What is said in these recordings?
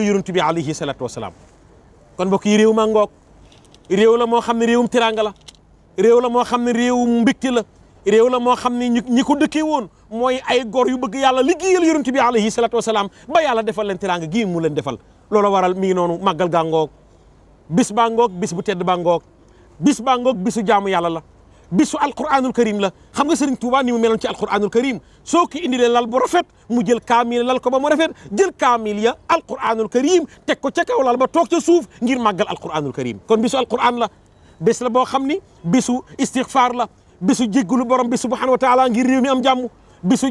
yonent bi alayhi salaatu wasalaam. kon mbokk yi réew maa ngoog réew la moo xam ne réewum teraanga la réew la moo xam ne réewum mbégte la réew la moo xam ne ñi ko dëkkee woon mooy ay góor yu bëgg yàlla liggéeyal yonent bi alayhi salaatu wasalaam ba yàlla defal leen teraanga gii mu leen defal. loolu waral mi ngi noonu màggal gaa ngoog bis baa ngoog bis bu tedd baa ngoog bis baa ngoog bisu jaamu yàlla la bisu alquranul karim la. xam nga Serigne Touba ni mu meloon ci alquranul karim soo ko indilee lal bu rafet mu jël kaamil lal ko ba mu rafet jël kaamil ya alquranul karim teg ko ca kaw lal ba toog ca suuf ngir màggal alquranul karim. kon bisu alquran la bés la boo xam ni bisu istighfar la bisu jéggulu borom bi subhanahu wa taala ngir réew mi am jàmm bisu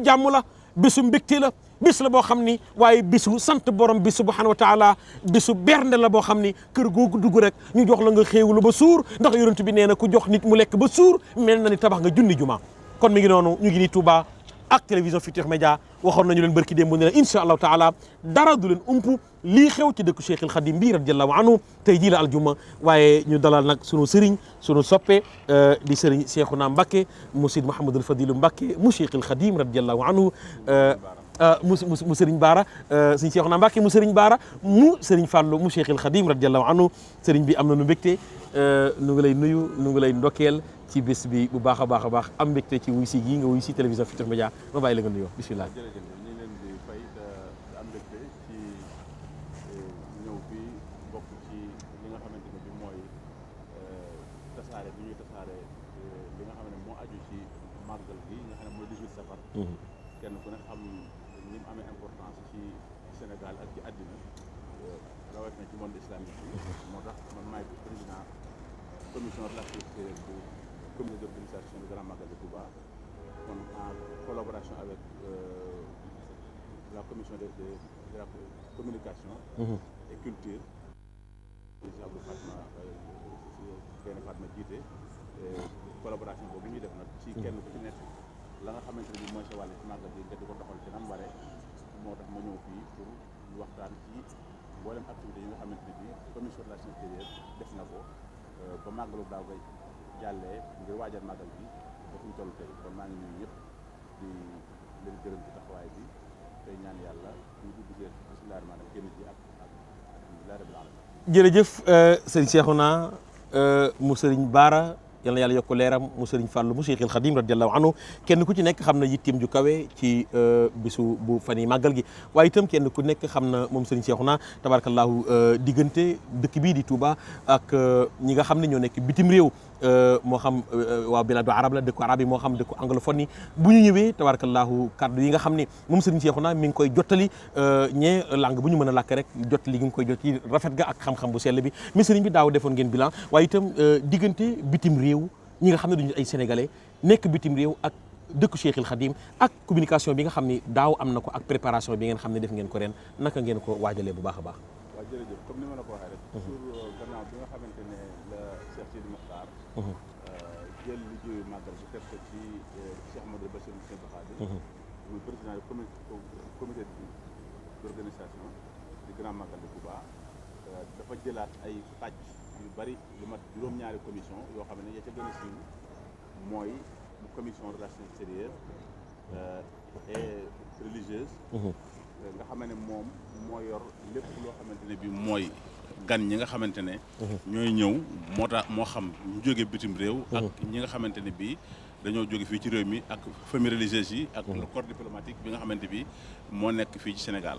jàmm la bisu mbégte la bis la boo xam ni waaye bisu sant borom bi subhanahu wa taala bisu bernde la boo xam ni kër googu dugg rek ñu jox la nga xéewlu ba suur ndax yonent bi nee na ku jox nit mu lekk ba suur mel na ni tabax nga junni juma. kon mi ngi noonu ñu ngi nii Touba ak télévision Futurs Médias waxoon nañu leen barki démb ne la incha allahu taala dara du leen umpu lii xew ci dëkku Cheikhul Khadim bi radiyallahu anhu tey jii la aljuma waaye ñu dalal nag sunu sëriñ sunu soppe di sëriñ Cheikhouna Mbacké mu Seydi Mouhamadul Fadilu Mbacké mu Cheikhul Khadim radiyallahu anhu mu Serigne Baara sëñ Cheikhouna Mbacké mu Serigne Baara mu Serigne Fallou mu Cheikhul Khadim radiyallahu anhu Serigne bi am na nu mbégte nu ngi lay nuyu nu ngi lay ndokkeel ci bés bi bu baax a baax a baax am mbégte ci wuy si gii nga wuy si télévision Futurs Médias ma bàyyi la nga nuyoo bisimilah. jërëjëf ñu ngi leen di fay te am mbégte ci ñëw bi bokk ci li nga xamante ne bi mooy tasaare bi ñuy tasaare li nga xam ne moo aju ci màggal gi nga xam ne mooy 18 safar. kenn ku ne xam ni mu amee importance ci Sénégal ak ci àddina rawatina ci monde islamique bi. moo tax man maay président commission relations extérieures bu comité d'organisation du Grand Magal de Touba kon en collaboration avec la commission de la communication et culture Abdou Fatma benn Fatma jiite collaboration boobu ñuy def nag ci kenn ku ci nekk la nga xamante ne bi mooy sa wàll ci màggal gi nga di ko doxal ci nam waree moo tax ma ñëw fii pour waxtaan ci mboolem activité yi nga xamante ne bi commission de relations extérieures def na ko ba màggalu daaw ga jàllee ngir waajal màggal bi ba fu ñu toll tey kon maa ngi nuyu ñëpp di leen gërëm ci taxawaay bi tey ñaan yàlla ñu dugg ci bismillaahi rahmaani rahiim génn ci ak alhamdulillaahi rabbil aalamiin. jërëjëf sëriñ Cheikhouna mu sëriñ Baara yal na yàlla yokk leeram mu sëriñ Fallou mu Cheikhul Khadim radiyallahu anhu kenn ku ci nekk xam na yittim ju kawe ci bisu bu fan yi màggal gi waaye itam kenn ku nekk xam na moom sëriñ Cheikhouna tabarakallahu diggante dëkk bii di Touba ak ñi nga xam ne ñoo nekk bitim réew moo xam waa biladu arab la dëkku arab yi moo xam dëkku anglophone yi bu ñu ñëwee tabarakallahu kaddu yi nga xam ne moom sëriñ Cheikhouna mi ngi koy jottali ñee langue bu ñu mën a làkk rek jottali gi ngi koy jottali rafet ga ak xam-xam bu sell bi mais sëriñ bi daaw defoon ngeen bilan waaye itam diggante bitim réew ñi nga xam ne duñu ay sénégalais nekk bitim réew ak dëkku Cheikhul Khadim ak communication bi nga xam ne daaw am na ko ak préparation bi ngeen xam ne def ngeen ko ren naka ngeen ko waajalee bu baax a baax. waaw jërëjëf comme ni ma la ko waxee rek. toujours gannaaw bi nga xamante ne la Cheikh Sidi Mokhtar. jël liggéeyu màggal bu teg ko ci Cheikh Amadou Bachir Moussa Khadim. muy président comité d'organisation du Grand Magal de Touba. dafa jëlaat ay pàcc yu bari lu mat juróom-ñaari commission yoo xam ne ya ca gën a siiw mooy commission relations extérieures et religieuses. nga xam ne moom moo yor lépp loo xamante ne bi mooy gan ñi nga xamante ne ñooy ñëw moo tax moo xam ñu jóge bitim réew ak ñi nga xamante ne bi dañoo jóge fii ci réew mi ak famille religieuse yi ak le corps diplomatique bi nga xamante bi moo nekk fii ci Sénégal.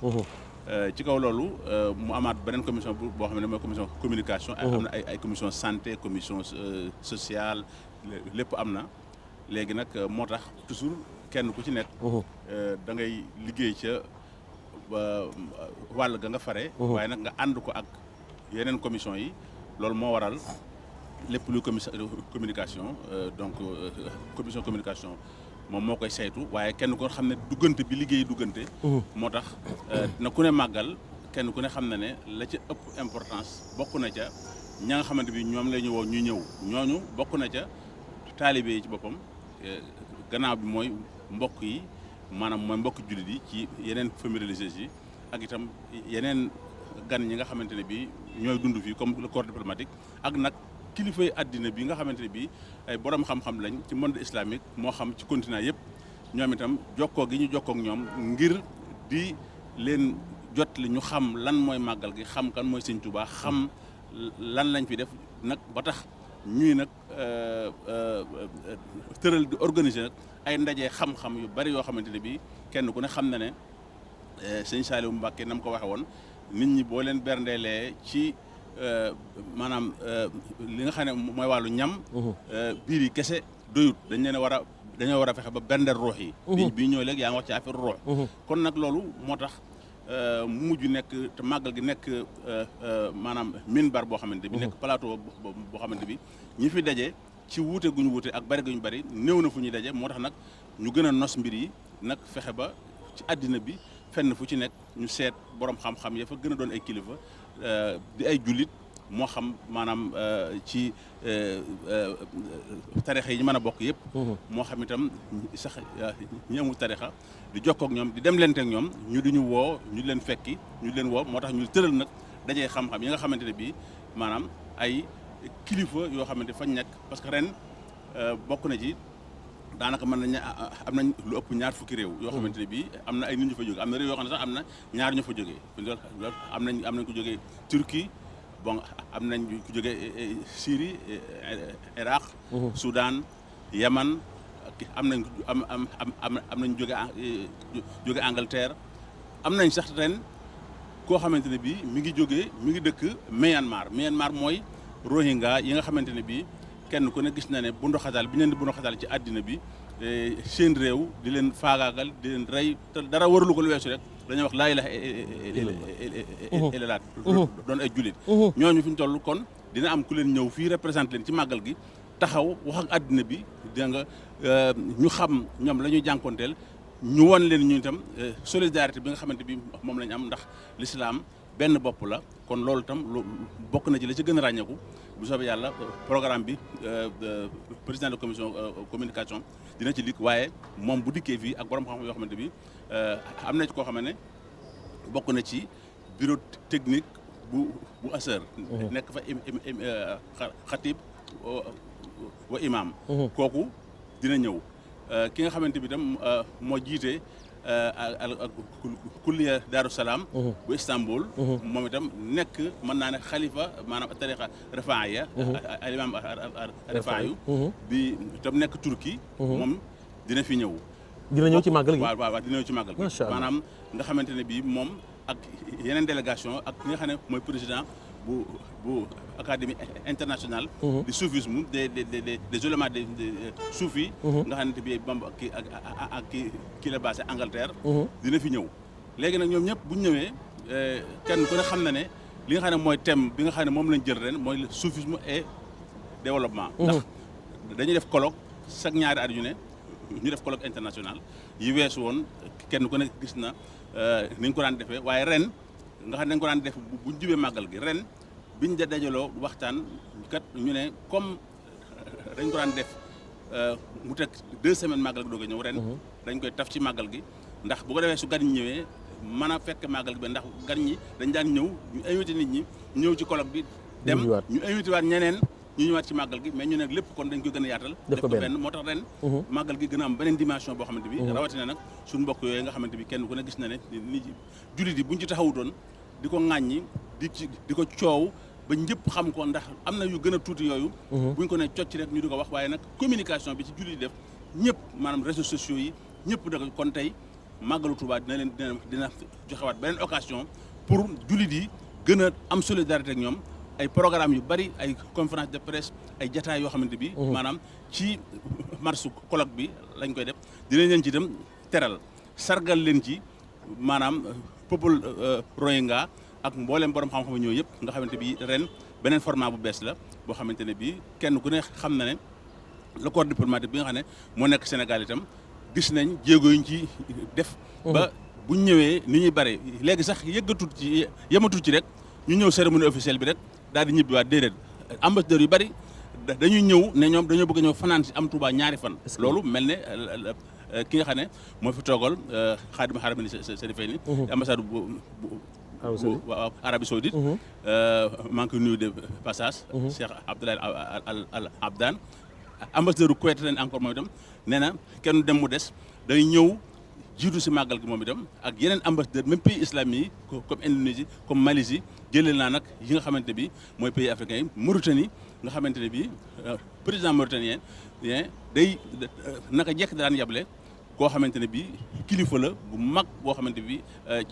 ci kaw loolu mu amaat beneen commission boo xam ne mooy commission communication am na ay commission santé commission sociale lépp am na léegi nag moo tax toujours kenn ku ci nekk da ngay liggéey ca wàll ga nga fare waaye nag nga ànd ko ak yeneen commission yi loolu moo waral lépp luy communication donc commission communication moom moo koy saytu waaye kenn ko xam ne duggante bi liggéey duggante moo tax na ku ne màggal kenn ku ne xam na ne la ca ëpp importance bokk na ca ña nga xamante bi ñoom la ñu woo ñu ñëw ñooñu bokk na ca taalibe yi ci boppam gannaaw bi mooy mbokk yi maanaam mooy mbokk jullit yi ci yeneen famille religieuse yi ak itam yeneen gan ñi nga xamante ne bi ñooy dund fii comme le corps diplomatique ak nag kilifay àddina bi nga xamante ne bii ay borom xam-xam lañ ci monde islamique moo xam ci continent yëpp ñoom itam jokkoo gi ñu jokkoo ak ñoom ngir di leen jot li ñu xam lan mooy màggal gi xam kan mooy Sëñ Tuubaa xam lan lañ fi def nag ba tax ñuy nag tëral di organiser nag ay ndaje xam-xam yu bari yoo xamante ne bii kenn ku ne xam na ne sëñ Saliou Mbacké na mu ko waxe woon nit ñi boo leen berndeelee ci maanaam li nga xam ne mooy wàllu ñam biir yi kese doyut dañoo war a fexe ba berndeel ruux yi bii ñëw léegi yaa ngi wax ci affaire ruux kon nag loolu moo tax mu mujj nekk te màggal gi nekk maanaam minbar boo xamante bi nekk plateau boo xamante bi ñi fi daje ci wuute guñu wuute ak bari guñu bari néew na fu ñuy daje moo tax nag ñu gën a nos mbir yi nag fexe ba ci àddina bi fenn fu ci nekk ñu seet borom xam-xam ya fa gën a doon ay kilifa di ay jullit moo xam maanaam ci tarixa yi ñu mën a bokk yëpp moo xam itam sax ñi amul tarixa di jokkoo ak ñoom di dem lente ak ñoom ñu di ñu woo ñu leen fekki ñu leen woo moo tax ñu tëral nag dajee xam-xam yi nga xamante ne bii maanaam ay kilifa yoo xamante fañ nekk parce que ren bokk na ci daanaka mën nañ am nañ lu ëpp ñaar fukki réew yoo xamante ne bii am na ay nit ñu fa jóge am na réew yoo xam ne sax am na ñaar ñu fa jógee loolu am nañ ko jógee Turquie bon am nañ ku jóge Syrie Irak Soudan Yaman am nañ am nañ jóge Angleterre am nañ sax ren koo xamante ne bii mi ngi dëkk Myanmar mooy Rohingya yi nga xamante ne bii kenn ku ne gis na ne bunduxatal bi ñu leen di bunduxatal ci àddina bi seen réew di leen faagaagal di leen rey te dara waralu ko lu weesu rek dañuy wax laa ilaaha illallaah doon ay jullit ñooñu fi ñu toll kon dina am ku leen ñëw fii représenté leen ci màggal gi taxaw wax ak àddina bi dina nga ñu xam ñoom la ñuy jànkoonteel ñu won leen ñu itam solidarité bi nga xamante bi moom la ñu am ndax l'islam benn bopp la kon loolu itam bokk na ci la ci gën a ràññeeku bu soobee yàlla programme bi président de commission communication dina ci dikk waaye moom bu dikkee fii ak borom xam-xam yoo xamante bi am na ci koo xam ne bokk na ci bureau technique bu Azhar nekk fa xatib wa imam kooku dina ñëw ki nga xamante bi tam moo jiite kulliya Daaru Salaam bu Istanbul moom itam nekk mën naa ne xalifa maanaam tarixa Rifaaya al imam Rifaayu bi itam nekk Turquie moom dina fi ñëw dina ñëw ci màggal gi waaw dina ñëw ci màggal gi maanaam nga xamante ne bii moom ak yeneen délégation ak ki nga xam ne mooy président bu académie internationale du soufisme des ulémas des soufis nga xamante bi Bamba ak kii la basé Angleterre dina fi ñëw léegi nag ñoom ñëpp bu ñu ñëwee kenn ku ne xam na ne li nga xam ne mooy thème bi nga xam ne moom lañ jël ren mooy le soufisme et développement ndax dañuy def colloque chaque ñaari at yu ne ñu def colloque international yi weesu woon kenn ku ne gis na ni ñu ko daan defee waaye ren nga xam ne dañ ko daan def bu ñu jubee màggal gi ren biñ dajaloo waxtaan kat ñu ne comme dañ ko daan def mu teg 2 semaines màggal gi doog a ñëw ren dañ koy taf ci màggal gi ndax bu ko defee su gan ñi ñëwee mën a fekk màggal gi ba ndax gan ñi dañ daan ñëw ñu invité nit ñi ñëw ci colloque bi dem ñu invité waat ñeneen ñu ñëwaat ci màggal gi mais ñu ne lépp kon dañ koy gën a yaatal def ko benn moo tax ren màggal gi gën a am beneen dimension boo xamante bi rawatina nag suñu mbokk yooyu nga xamante bi kenn ku ne gis na ne nit jullit yi buñ ci taxawutoon di ko ŋàññi di ko coow ba ñëpp xam ko ndax am na yu gën a tuuti yooyu buñ ko ne cocc rek ñu di ko wax waaye nag communication bi ci jullit yi def ñëpp maanaam réseaux sociaux yi ñëpp da kon tey màggalu Tuubaa dina joxewaat beneen occasion pour jullit yi gën a am solidarité ak ñoom ay programme yu bari ay conférence de presse ay jataay yoo xamante bi maanaam ci marsu colloque bi lañ koy def dinañ leen ci itam teral sargal leen ci maanaam peuple Rohingya ak mboolem borom xam-xam ñoo yëpp nga xamante bi ren beneen format bu bees la boo xamante ne bii kenn ku ne xam na ne le corps diplomatique bi nga xam ne moo nekk Sénégal itam gis nañ jéego yuñ ci def ba buñ ñëwee ni ñuy bare léegi sax yëggatut ci yematul ci rek ñu ñëw cérémonie officielle bi rek daal di ñibbiwaat déedéet ambassadeurs yu bari dañuy ñëw ne ñoom dañoo bëgg a ñëw fanaan si am Touba ñaari fan loolu mel ne ki nga xam ne moo fi toogal Xaadimu Xaramayni Sharifayni ambassade bu Arabie Saoudite maa ngi koy nuyu de passage Cheikh Abdoulaye Al Abdan ambassadeur u Kuwait ren encore moom itam nee na kenn dem mu des day ñëw jiitu si màggal gi moom itam ak yeneen ambassadeur même pays islamique yi comme Indonésie comme Malaisie jëlee naa nag yi nga xamante bi mooy pays africains yi Mauritanie nga xamante ne bi président mauritanien day naka jekk daan yable koo xamante ne bi kilifa la bu mag boo xamante bi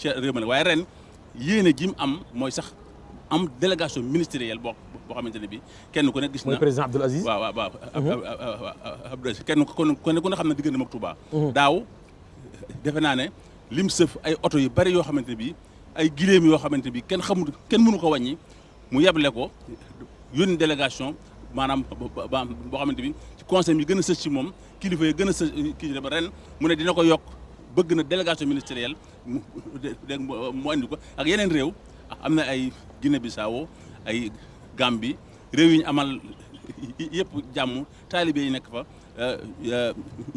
ca réew ma la waaye ren yéene ji mu am mooy sax am délégation ministérielle boo xamante ne bi kenn ku ne gis na mooy président Abdoul Aziz. waaw Abdoul Aziz kenn ku ne xam ne diggante ak Touba daaw defe naa ne lim sëf ay oto yu bari yoo xamante ne bi ay giléem yoo xamante ne bi kenn mënu ko wàññi mu yeble ko yónni délégation maanaam boo xamante bi ci conseil yi gën a sës ci moom kilifa yi gën a sës kii ba ren mu ne dina ko yokk bëgg na délégation ministérielle mu andi ko ak yeneen réew am na ay Guinée Bissau ay Gambie réew yi ñu amal yëpp jàmm taalibe yi nekk fa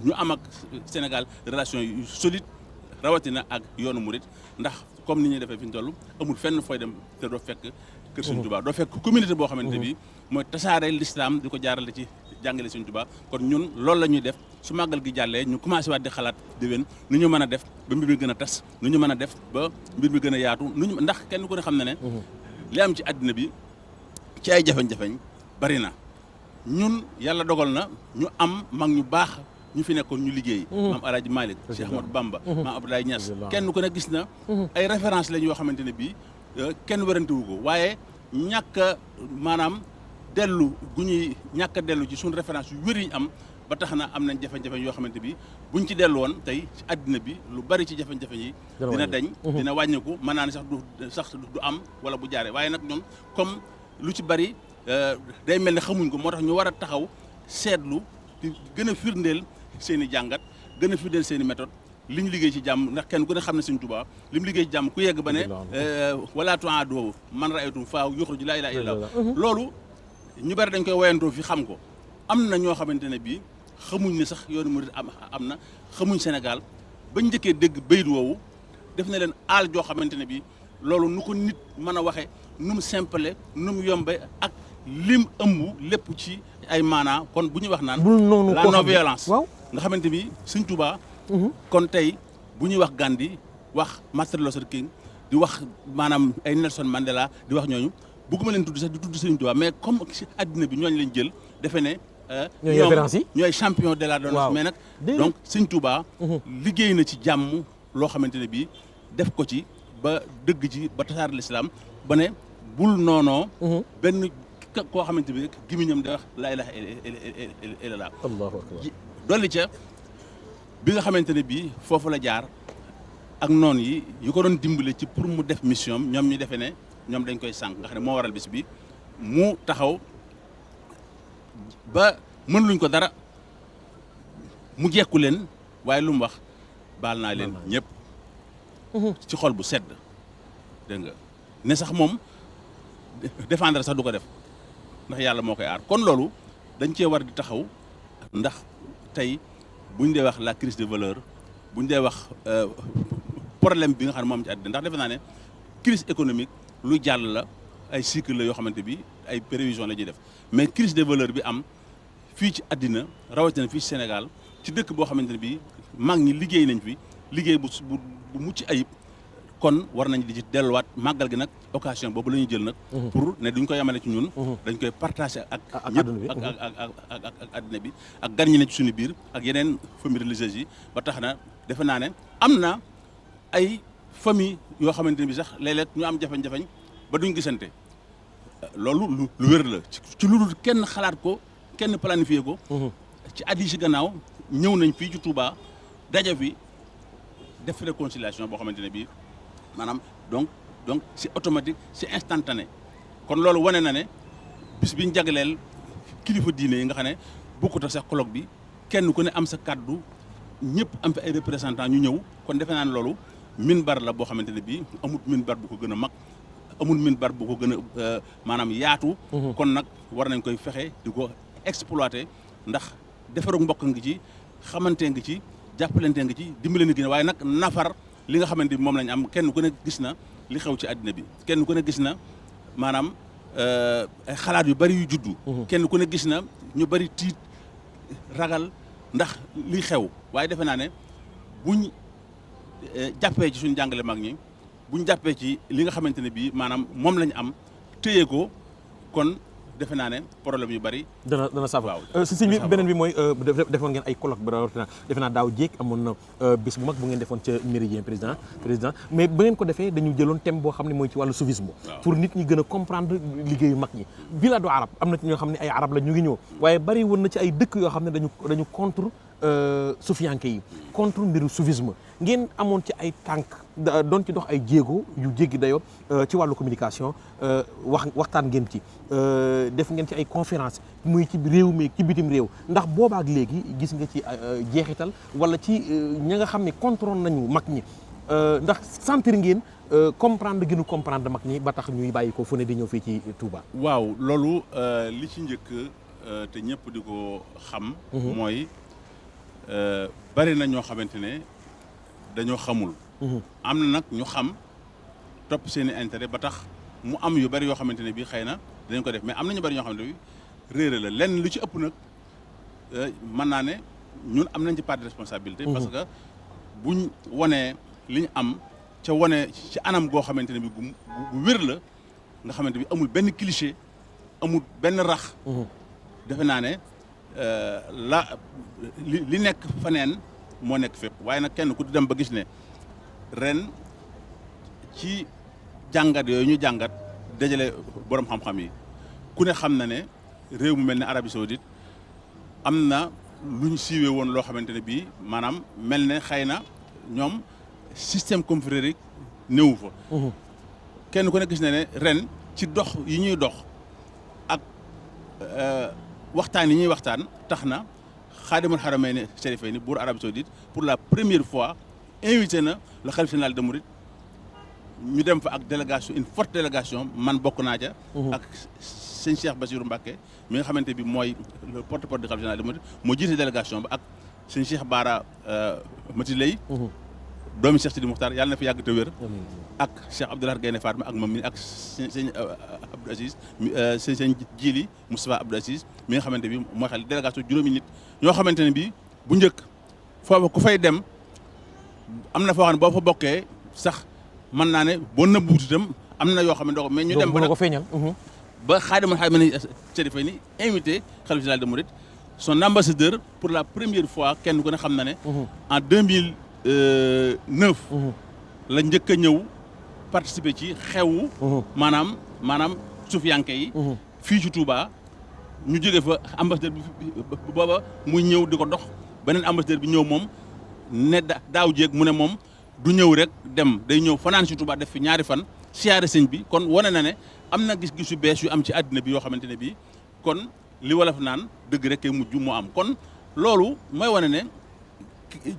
ñu am ak Sénégal relation yu solide rawatina ak yoonu murit ndax comme ni ñuy defee fi ñu toll amul fenn fooy dem te doo fekk kër Sëñ Tuubaa doo fekk communauté boo xamante bi mooy tasaare l'islam di ko jaarale ci jàngale Sëñ Tuubaa kon ñun loolu la ñuy def su màggal gi jàllee ñu commencé waat di xalaat déwén nu ñu mën a def ba mbir mi gën a tas nu ñu mën a def ba mbir mi gën a yaatu ndax kenn ku ne xam na ne li am ci àddina bi ci ay jafeñ-jafeñ bari na ñun yàlla dogal na ñu am mag ñu baax ñu fi nekkoon ñu liggéey maam Alaaji Malick Cheikh Ahmadou Bamba maam Abdoulaye Niass kenn ku ne gis na ay référence lañ yoo xamante ne bii kenn warantewu ko waaye ñàkk maanaam dellu gu ñuy ñàkk a dellu ci suñu référence yu wér yi ñu am ba tax na am nañ jafe-jafe yoo xamante bi buñ ci dellu woon tey ci àddina bi lu bari ci jafe-jafe yi dina dañ dina wàññiku mën naa ne sax du am wala bu jaaree waaye nag ñun comme lu ci bari day mel ne xamuñ ko moo tax ñu war a taxaw seetlu di gën a firndeel seen i jàngat gën a firndeel seen i méthode li ñu liggéey ci jàmm ndax kenn ku ne xam ne Sëñ Tuubaa li mu liggéey ci jàmm ku yegg ba ne wala tu'aadu man ra'aytum faahu yuxriju laa ilaaha illallaah loolu ñu bari dañ koy woyantoo fi xam ko am na ñoo xamante ne bii xamuñ ne sax yoonu murid am na xamuñ Sénégal bañ njëkkee dégg bayit woowu def na leen aal joo xamante ne bii loolu nu ko nit mën a waxe nu mu simple nu mu yombe ak lim ëmb lépp ci ay maanaa kon bu ñuy wax naan la non violence nga xamante bi Sëñ Tuubaa kon tey bu ñuy wax Gandhi wax Martin Luther King di wax maanaam ay Nelson Mandela di wax ñooñu bëgguma leen tudd sax di tudd Sëñ Tuubaa mais comme ci àddina bi ñooñu lañ jël defe ne ñooy champion de la donation mais nag donc Sëñ Tuubaa liggéey na ci jàmm loo xamante ne bii def ko ci ba dëgg ci ba tasaar l'islam ba ne bul noonoo benn koo xamante bi rek gimiñam di wax laa ilaaha illallaah dolli ca bi nga xamante ne bii foofu la jaar ak noonu yi ko doon dimbale ci pour mu def mission ñoom ñu defee ne ñoom dañ koy sànq nga xam ne moo waral bis bi mu taxaw ba mën luñ ko dara mu jekku leen waaye lu mu wax baal naa leen ñëpp ci xol bu sedd dégg nga ne sax moom défendre sax du ko def ndax yàlla moo koy aar kon loolu dañ cee war di taxaw ndax tey buñ dee wax la crise de valeur buñ dee wax problème bi nga xam ne moom ci àddina ndax defe naa ne crise économique lu jàll la ay cycle la yoo xamante bi ay prévision la ñuy def mais crise de valeur bi am fii ci àddina rawatina fii ci Sénégal ci dëkk boo xamante ne bi mag ñi liggéey nañ fi liggéey bu mucc ayib kon war nañ di ci delluwaat màggal gi nag occasion boobu la ñuy jël nag pour ne duñ ko yamale ci ñun dañ koy partager ak ñëpp ak àddina bi ak gan ñi ne ci suñu biir ak yeneen famille religieuse yi ba tax na defe naa ne am na ay famille yoo xamante ne bi sax léeg-léeg ñu am jafe-jafe ba duñ gisante loolu lu wér la ci lu dul kenn xalaat ko kenn planifié ko ci at yi ci gannaaw ñëw nañ fii ci Touba daje fi def réconciliation boo xamante ne bii maanaam donc c'est automatique c'est instantané kon loolu wane na ne bis biñ jagleel kilifa diine yi nga xam ne bokkut ak sax colloque bi kenn ku ne am sa kàddu ñëpp am fi ay représentants ñu ñëw kon defe naa ne loolu minbar la boo xamante ne bii amul minbar bu ko gën a mag amul minbar bu ko gën a maanaam yaatu kon nag war nañ koy fexe di ko exploiter ndax defaru mbokk ngi ci xamante ngi ci jàppalante ngi ci dimbale ngi ci waaye nag nafar li nga xamante bi moom lañ am kenn ku ne gis na li xew ci àddina bi kenn ku ne gis na maanaam ay xalaat yu bari yu juddu kenn ku ne gis na ñu bari tiit ragal ndax li xew waaye defe naa ne buñ jàppee ci suñu jàngale mag ñi buñ jàppee ci li nga xamante ne bii maanaam moom lañu am téye ko kon defe naa ne problème yu bari dana saafara waaw si bi beneen bi mooy defoon ngeen ay colloque bi rawatina defe naa daaw jéeg amoon na bis bu mag bu ngeen defoon ca Méridien président mais ba ngeen ko defee dañu jëloon thème boo xam ne mooy ci wàllu soufisme pour nit ñi gën a comprendre liggéeyu mag ñi biladu arab am na ci ñoo xam ne ay arab la ñu ngi ñëw waaye bari woon na ci ay dëkk yoo xam ne dañu contre sufiyanke yi contre mbiru soufisme ngeen amoon ci ay tànk doon ci dox ay jéego yu jéggi dayoo ci wàllu communication waxtaan ngeen ci def ngeen ci ay conférence muy ci réew mi ci bitim réew ndax boobaak léegi gis nga ci jeexital wala ci ña nga xam ne contrôle nañu mag ñi ndax sentir ngeen comprendre gënu comprendre mag ñi ba tax ñuy bàyyi ko fu ne di ñëw fii ci Touba. waaw loolu li ci njëkk te ñëpp di ko xam mooy bari na ñoo xamante ne dañoo xamul am na nag ñu xam topp seeni intérêt ba tax mu am yu bari yoo xamante ne bii xëy na dañ ko def mais am na ñu bari ñoo xamante ne bii réere la lenn lu ci ëpp nag mën naa ne ñun am nañ ci part de responsabilité parce que buñ wonee li ñu am ca wone ci anam goo xamante ne bi gu wér la nga xamante bi amul benn cliché amul benn rax defe naa ne li nekk faneen moo nekk fépp waaye nag kenn ku dem ba gis ne ren ci jàngat yooyu ñu jàngat dajale borom xam-xam yi ku ne xam na ne réew mu mel ne Arabie Saoudite am na lu ñu siiwee woon loo xamante ne bii maanaam mel ne xëy na ñoom système confrérique néewu fa kenn ku ne gis na ne ren ci dox yi ñuy dox ak waxtaan yi ñuy waxtaan tax na Xaadimul Haramayni Sharifayni buur Arabie Saoudite pour la première fois invité na le khalife général des mourides ñu dem fa ak délégation une forte délégation man bokk naa ca ak sëñ Cheikh Bassirou Mbacké mi nga xamante bi mooy le porte-parole du khalife général des mourides moo jiite délégation ba ak sëñ Cheikh Bara Mati Lay doomi Cheikh Sidi Moukhtar yàlla na fi yàgg te wér ak Cheikh Abdoulaye Gaynde Fatma ak moom mi ak sëñ Abdou Aziz sëñ Jili Moustapha Abdou Aziz mi nga xamante bi mooy xel délégation juróomi nit ñoo xamante ne bi bu njëkk foofu ku fay dem am na foo xam ne boo fa bokkee sax mën naa ne boo nëbbuut itam am na yoo xam ne doo ko mais ñu dem ba ko feeñal ba Xaadimul Haramayni Sharifayni invité khalife général des mourides son ambassadeur pour la première fois kenn ku ne xam na ne en 2009 la njëkk a ñëw participer ci xewu maanaam sufiyanke yi fii ci Touba ñu jóge fa ambassadeur bi booba muy ñëw di ko dox beneen ambassadeur bi ñëw moom ne daaw jéeg mu ne moom du ñëw rek dem day ñëw fanaan ci Touba def fi ñaari fan siyaare sëñ bi kon wane na ne am na gis-gis yu bees yu am ci àddina bi yoo xamante ne bii kon li wolof naan dëgg rek kay mujj moo am kon loolu mooy wane ne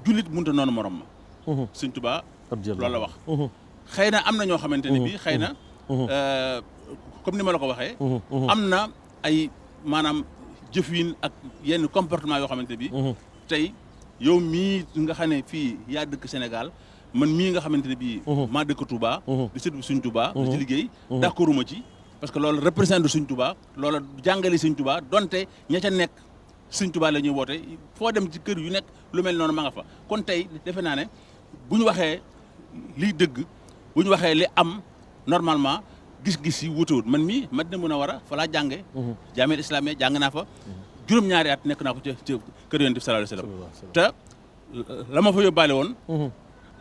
jullit mënut a noonu morom ma sëñ Touba loolu la wax xëy na am na ñoo xamante ne bii xëy na comme ni ma la ko waxee am na ay maanaam jëfin ak yenn comportement yoo xamante bi tey yow mii nga xam ne fii yaa dëkk Sénégal man mii nga xamante ne bii maa dëkk Touba di sët bi suñ Touba di ci liggéey d'accorduma ci parce que loolu représente suñ Touba loolu jàngale suñ Touba donte ña ca nekk suñ Touba la ñuy woote foo dem ci kër yu nekk lu mel noonu ma nga fa kon tey defe naa ne bu ñu waxee liy dëgg bu ñu waxee li am normalement gis-gis yi wutewut man mii Madina Munawara fa laa jànge jaameel islamiyya jàng naa fa juróom-ñaari at nekk naa ko ci kër Yonent bi sallallahu alayhi wa sallam te la ma fa yóbbaale woon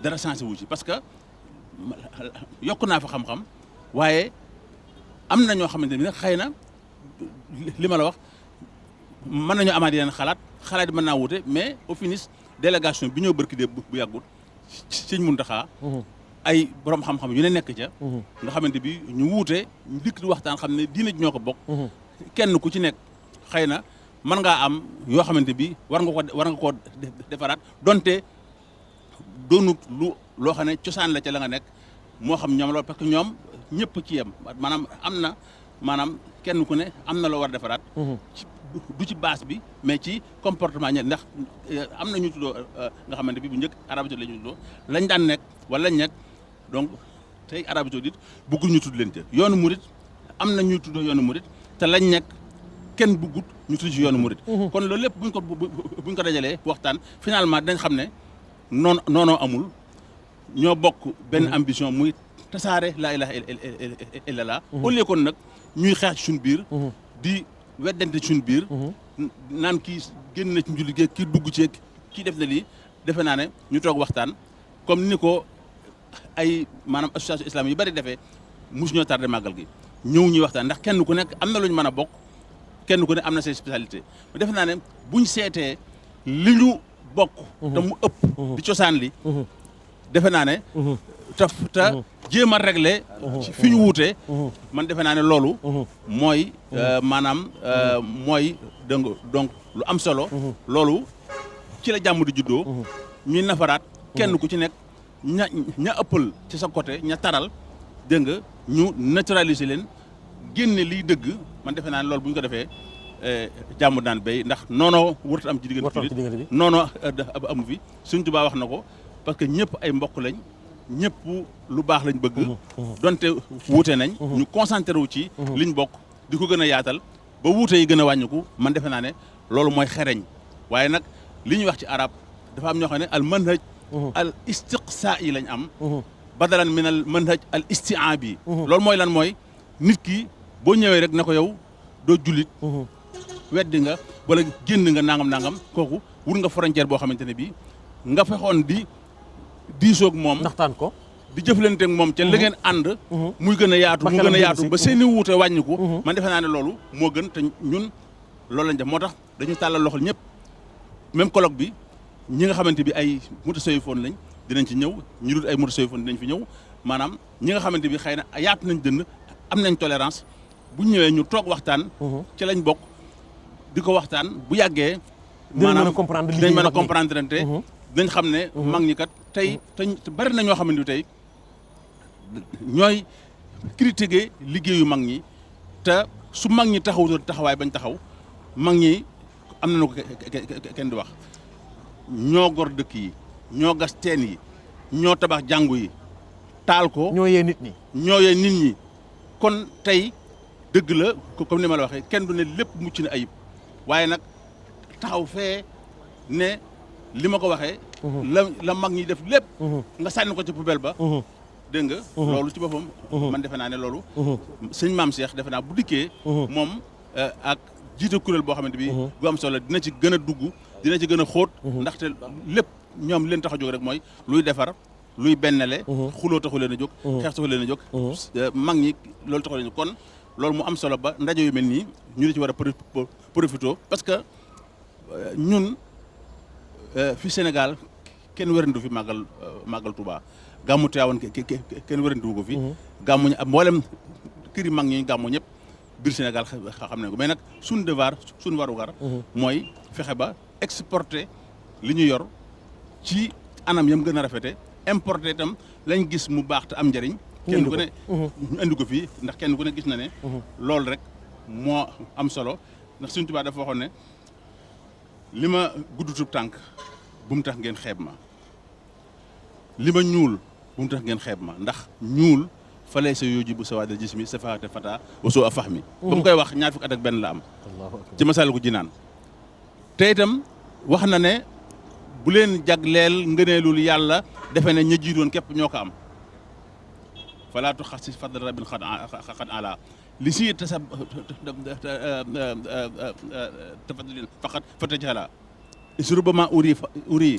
dara sensé wu ci parce que yokk naa fa xam-xam waaye am na ñoo xamante ne xëy na li ma la wax mën nañu amaat yeneen xalaat yi mën naa wute mais au finish délégation bi ñëw bërki dee bu yàggut Sëñ Muntaxa ay borom xam-xam yu ne nekk ca nga xamante bi ñu wuute dikk di waxtaan xam ne diine ji ñoo ko bokk kenn ku ci nekk xëy na mën ngaa am yoo xamante bi war nga koo defaraat donte doonut loo xam ne cosaan la ca la nga nekk moo xam ñoom loolu parce que ñoom ñëpp ci yem maanaam am na maanaam kenn ku ne am na loo war a defaraat du ci base bi mais ci comportement ñe ndax am na ñu tuddoo nga xamante bi bu njëkk Arabie Saoudite la ñu tuddoo lañ daan nekk wala lañ nekk donc tey Arabie Saoudite bëggul ñu tudd leen ca yoonu murit am na ñuy tuddoo yoonu murit te lañ nekk kenn bëggut ñu tudd ci yoonu murit kon loolu lépp buñ ko dajalee waxtaan finalement dañ xam ne noonoo amul ñoo bokk benn ambition muy tasaare laa ilaha illallah. au lieu kon nag ñuy xeex ci suñu biir. di weddante ci suñu biir. naan kii génn na ci njulli gi kii dugg ci kii def na lii defe naa ne ñu toog waxtaan comme ni ko ay maanaam association islamique yu bari defee mosu ñoo tardé màggal gi ñëw ñuy waxtaan ndax kenn ku nekk am na lu ñu mën a bokk kenn ku ne am na ses spécialité defe naa ne buñ seetee li ñu bokk. te mu ëpp. di cosaan li. defe naa ne. te jéem a réglé. ci fi ñu wuutee. man defe naa ne loolu. mooy maanaam mooy donc lu am solo. loolu ci la jàmm di juddoo. ñuy nafaraat kenn ku ci nekk ña ëppal ci sa côté ña taral dégg nga ñu naturaliser leen génne liy dëgg man defe naa ne loolu bu ñu ko defee jàmm daan béy ndax noonoo warut am ci diggante jullit noonoo amu fi Sëñ Tuubaa wax na ko parce que ñëpp ay mbokk lañ ñëpp lu baax lañ bëgg donte wuute nañ ñu concentré wu ci liñ bokk di ko gën a yaatal ba wuute yi gën a wàññiku man defe naa ne loolu mooy xereñ waaye nag li ñuy wax ci arab dafa am ñoo xam ne al manhaj al istiqsaa yi lañ am badalan min al manhaj al istiaabi loolu mooy lan mooy nit ki boo ñëwee rek ne ko yow doo jullit weddi nga wala génn nga nangam kooku wut nga frontière boo xamante ne bii nga fexoon di diisoog moom ndaxtaan ko di jëflanteeg moom ca la ngeen ànd muy gën a yaatu mu gën a yaatu ba seeni wuute wàññiku man defe naa ne loolu moo gën te ñun loolu lañ def moo tax dañu tàllal loxol ñëpp même colloque bi ñi nga xamante bi ay mutasawwifoon lañ dinañ ci ñëw ñu dul ay mutasawwifoon dinañ fi ñëw maanaam ñi nga xamante bi xëy na yaatu nañ dënn am nañ tolérance bu ñëwee ñu toog waxtaan ci lañ bokk di ko waxtaan bu yàggee maanaam dinañ mën a comprendre te dinañ xam ne mag ñi kat tey te bari na ñoo xamante bi tey ñooy critiquer liggéeyu mag ñi te su mag ñi taxawutoon taxawaay bañ taxaw mag ñi am nañu ko kenn di wax ñoo gor dëkk yi ñoo gas teen yi ñoo tabax jàngu yi taal ko ñoo yee nit ñi kon tey dëgg la comme ni ma la waxee kenn du ne lépp mucc na ayib waaye nag taxaw fee ne li ma ko waxee la mag ñi def lépp nga sànni ko ci poubelle ba dégg nga loolu ci boppam man defe naa ne loolu sëñ Maam Cheikh defe naa bu dikkee moom ak jiite kuréel boo xamante bi gu am solo dina ci gën a dugg dina ci gën a xóot ndaxte lépp ñoom leen tax a jóg rek mooy luy defar luy bennale xuloo taxu leen a jóg xeex taxu leen a jóg mag ñi loolu taxu leen a jóg kon loolu mu am solo ba ndaje yu mel nii ñu di ci war a profité parce que ñun fi Sénégal kenn wérandu fi màggal Touba gàmmu Tiwaawan kenn wérandu ko fi gàmmu mboolem këri mag ñi gàmmu ñëpp biir Sénégal xam nañ ko mais nag suñu devoir suñu warugar mooy fexe ba exporter li ñu yor ci anam yam gën a rafete importer itam lañ gis mu baax te am njëriñ kenn ku ne ñu indi ko fii ndax kenn ku ne gis na ne loolu rek moo am solo ndax Sëñ Tuubaa dafa waxoon ne li ma guddutub tànk bu mu tax ngeen xeeb ma li ma ñuul bu mu tax ngeen xeeb ma ndax ñuul falee sa yooji bu sawaadal gis mi sa faate fata wasoo a fax mi ba mu koy wax ñaar fukki at ak benn la am ci Masaalikul Jinaan te itam wax na ne bu leen jagleel ngëneelul yàlla defe ne ña jiitoon képp ñoo ko am falaatu xas si fadl rabin xad ala li si tafadlin faqat fatajala isrubama uri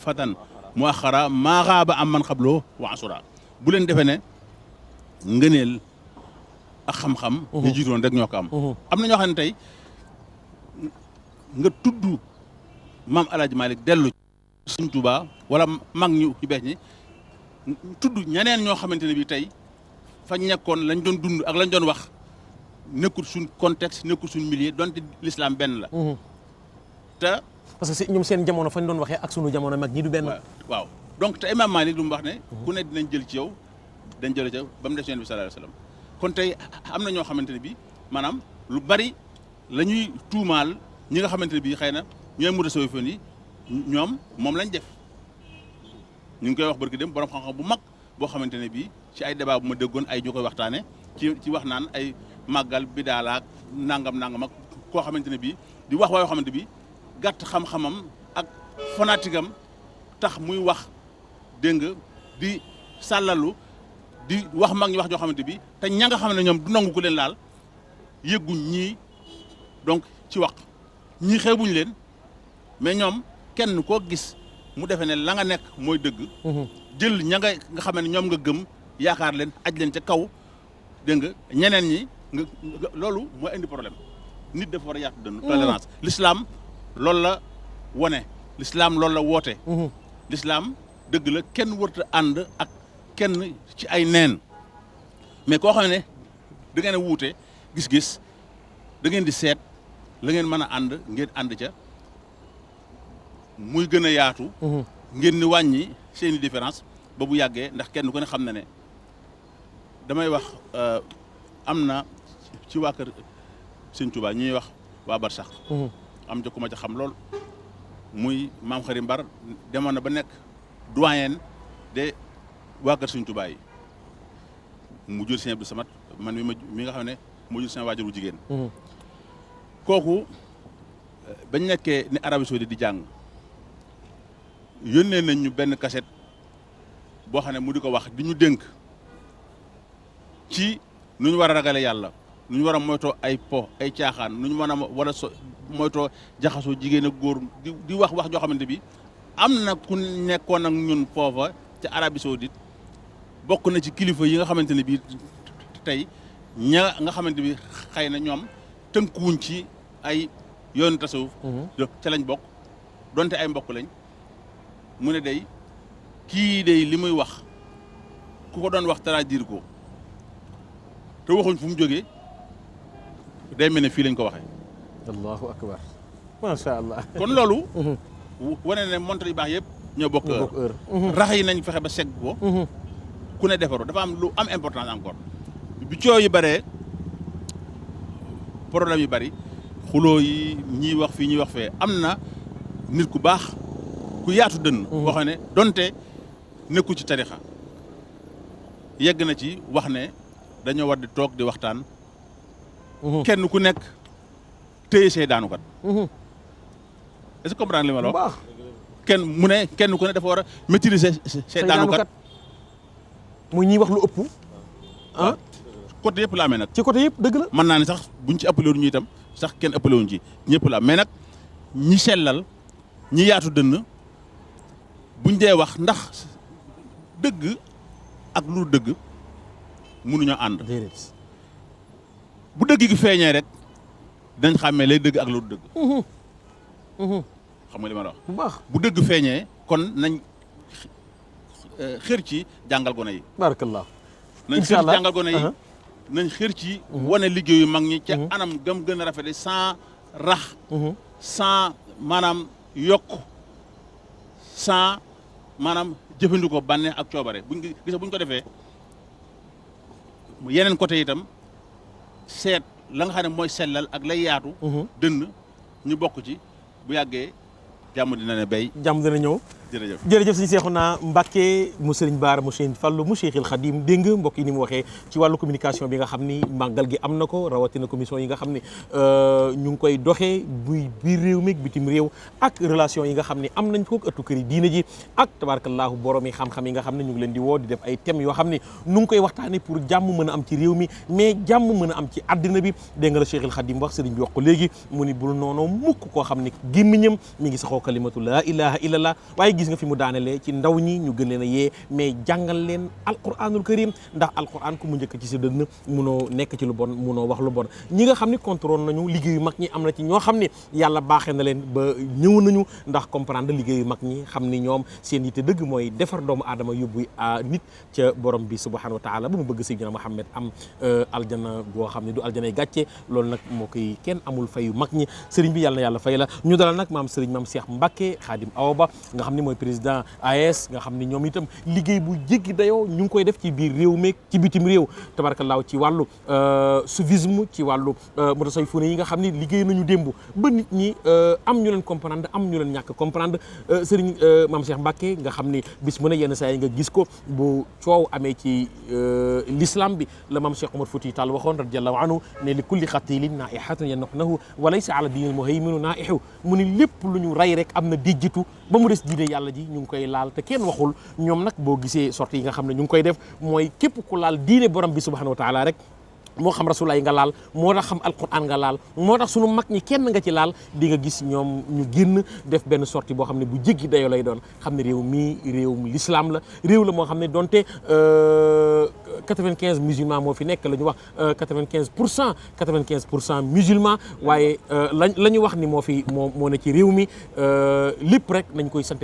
fatan mu axara maa xaaba am man xabloo wa asura bu leen defe ne ngëneel ak xam-xam ñu jiitoon rek ñoo ko am am na ñoo xam ne tey nga tudd maam Alaaji Malick dellu Sëñ Tuubaa wala mag ñu bees ñi tudd ñeneen ñoo xamante ne bi tey fañ nekkoon lañ doon dund ak lañ doon wax nekkul suñ contexte nekkul suñ milieu donte l'islam benn la te parce que ñoom seen jamono fañ doon waxee ak sunu jamono mag ñi du benn waaw donc te Imam Malick lu mu wax ne ku ne dinañ jël ci yow dañ jël ci yow ba mu des Yonent bi sallallahu alayhi wasallam kon tey am na ñoo xamante ne bi maanaam lu bari la ñuy tuumaal ñi nga xamante ne bii xëy na ñooy mutasawwifoon yi ñoom moom lañ def ñu ngi koy wax barki dem borom xam-xam bu mag boo xamante ne bii ci ay débat bu ma déggoon ay ñu koy waxtaane ci wax naan ay màggal bidaalaak nangam ak koo xamante ne bii di wax waayoo xamante bi gàtt xam-xamam ak fanatique am tax muy wax dégg nga di sàllalu di wax mag ñi wax joo xamante bi te ña nga xam ne ñoom du nangu ku leen laal yëgguñ ñii donc ci wax ñii xeebuñ leen mais ñoom kenn koo gis mu defee ne la nga nekk mooy dëgg jël ña nga xam ne ñoom nga gëm yaakaar leen aj leen ca kaw dégg nga ñeneen ñi nga loolu mooy indi problème nit dafa war a yaatu dënn tolérance l'islam loolu la wone l'islam loolu la woote l'islam dëgg la kenn warta ànd ak kenn ci ay neen mais koo xam ne da ngeen a wuute gis-gis da ngeen di seet la ngeen mën a ànd ngeen ànd ca muy gën a yaatu ngeen ni wàññi seeni différence ba bu yàggee ndax kenn ku ne xam na ne damay wax am na ci waa kër Sëñ Tuubaa ñuy wax waa Barsax am jëkkuma ca xam lool muy maam Xari Mbar demoon na ba nekk doyen de waa kër Sëñ Tuubaa yi mu jur Sëñ Abdou Samad man mi nga xam ne mu jur seen waajur wu jigéen kooku bañ nekkee ni Arabie Saoudite di jàng yónnee nañ ñu benn cassette boo xam ne mu di ko wax di ñu dénk ci nu ñu war a ragale yàlla nu ñu war a moytoo ay po ay caaxaan nu ñu mën a war a moytoo jaxasoo jigéen ak góor di wax joo xamante bi am na ku nekkoon ak ñun foofa ca Arabie Saoudite bokk na ci kilifa yi nga xamante ne bii tey ña nga xamante bi xëy na ñoom tënkuwuñ ci ay yoonu tasawuf ca lañ bokk donte ay mbokk lañ mu ne day kii day li muy wax ku ko doon wax traduire ko te waxuñ fu mu jógee day mel ne fii lañ ko waxee. allahu akbar macha allah. kon loolu. wane ne montre yu baax yëpp ñoo bokk heure. rax yi nañ fexe ba segg ko. ku ne defaru dafa am lu am importance encore bi coow yi bëree problème yi bëri xuloo yi ñiy wax fii ñuy wax fee am na nit ku baax ku yaatu dënn. boo xam ne donte nekku ci tarixa yegg na ci wax ne dañoo war di toog di waxtaan. kenn ku nekk téye say daanukat. est-ce que comprendre li ma la wax. kenn ku ne dafa war a maîtriser say daanukat. muy ñuy wax lu ëpp. ah côté yëpp la amee nag. ci côté yëpp dëgg la. mën naa ne sax buñ ci ëppale wuñ ñu itam sax kenn ëppale wuñ ci ñëpp la mais nag ñi sellal ñi yaatu dënn buñ dee wax ndax dëgg ak lu dëgg mënuñoo ànd. bu dëgg gi feeñee rek dañ xàmmee lay dëgg ak lu dëgg. xam nga li ma la wax. bu baax bu dëgg feeñee kon nañ xër ci jàngal gone yi. barakallah. nañ xër ci jàngal gone yi. nañ xër ci wane liggéeyu mag ñi ca anam gëm gën a rafet sans rax. sans maanaam yokk sans maanaam jëfandikoo bànneex ak coobare buñ ko defee yeneen côté itam seet la nga xam ne mooy sellal ak lay yaatu. dënn ñu bokk ci bu yàggee jàmm dina ne béy. jàmm dina ñëw. jërëjëf sëñ Seexuna Mbàkke mu Sëriñ Baara mu Sëriñ Fallu mu Cheikhul Khadim dégg nga mbokk yi ni mu waxee ci wàllu communication bi nga xam ni màggal gi am na ko rawatina commission yi nga xam ne ñu ngi koy doxee buy biir réew mi bitim réew ak relation yi nga xam ne am nañ ko ëttu kër yi diina ji ak tabarakallahu borom yi xam-xam yi nga xam ne ñu ngi leen di woo di def ay thèmes yoo xam ne nu ngi koy waxtaane pour jàmm mën a am ci réew mi mais jàmm mën a am ci àddina bi dégg nga la Cheikhul Khadim wax sëriñ bi wax ko léegi mu ni bul noonu mukk koo xam ne gémmiñam mi ngi saxoo kalimatu laa ilaha illallah waaye gis nga fi mu daanelee ci ndaw ñi ñu gën leen a yee mais jàngal leen alquranul karim ndax alquran ku mu njëkk ci sa dënn munoo nekk ci lu bon munoo wax lu bon ñi nga xam ne contrôle nañu liggéeyu mag ñi am na ci ñoo xam ne yàlla baaxee na leen ba ñëw nañu ndax comprendre liggéeyu mag ñi xam ni ñoom seen yitte dëgg mooy defar doomu aadama yóbbu nit ca borom bi subhanahu wa taala ba mu bëgg Seydina Muhammad am aljana goo xam ne du aljanay gàcce loolu nag moo koy kenn amul fayu mag ñi sëriñ bi yàlla na yàlla fay la ñu dalal nag maam sëriñ maam Cheikh Mbacke Khadim Awa Ba nga xam ne mooy président AS nga xam ne ñoom itam liggéey bu jéggi dayoo ñu ngi koy def ci biir réew meeg ci bitim réew tabarakallaahu ci wàllu soufisme ci wàllu mutasawwifuna yi nga xam ne liggéey nañu démb ba nit ñi am ñu leen comprendre am ñu leen ñàkk comprendre sëriñ maam Cheikh Mbacke nga xam ne bis mu ne yenn saa yi nga gis ko bu coow amee ci l'islam bi la maam Cheikh Omar Fouti Tall waxoon radiyallahu anhu ne li kulli qatilin naihatun yannahu wa laysa ala dinil muhayminu naihu mu ni lépp lu ñu rey rek am na dijjitu ba mu des diine yàlla yàlla ji ñu ngi koy laal te kenn waxul ñoom nag boo gisee sorties yi nga xam ne ñu ngi koy def mooy képp ku laal diine borom bi subhanahu wa taala rek moo xam rasulullah yi nga laal moo tax xam alquran nga laal moo tax sunu mag ñi kenn nga ci laal di nga gis ñoom ñu génn def benn sortie boo xam ne bu jéggi dayoo lay doon xam ne réew mii réewum l'islam la réew la moo xam ne donte 95 musulmans moo fi nekk la ñu wax 95% musulmans waaye la ñu wax ni moo ne ci réew mi lépp rek nañ koy sant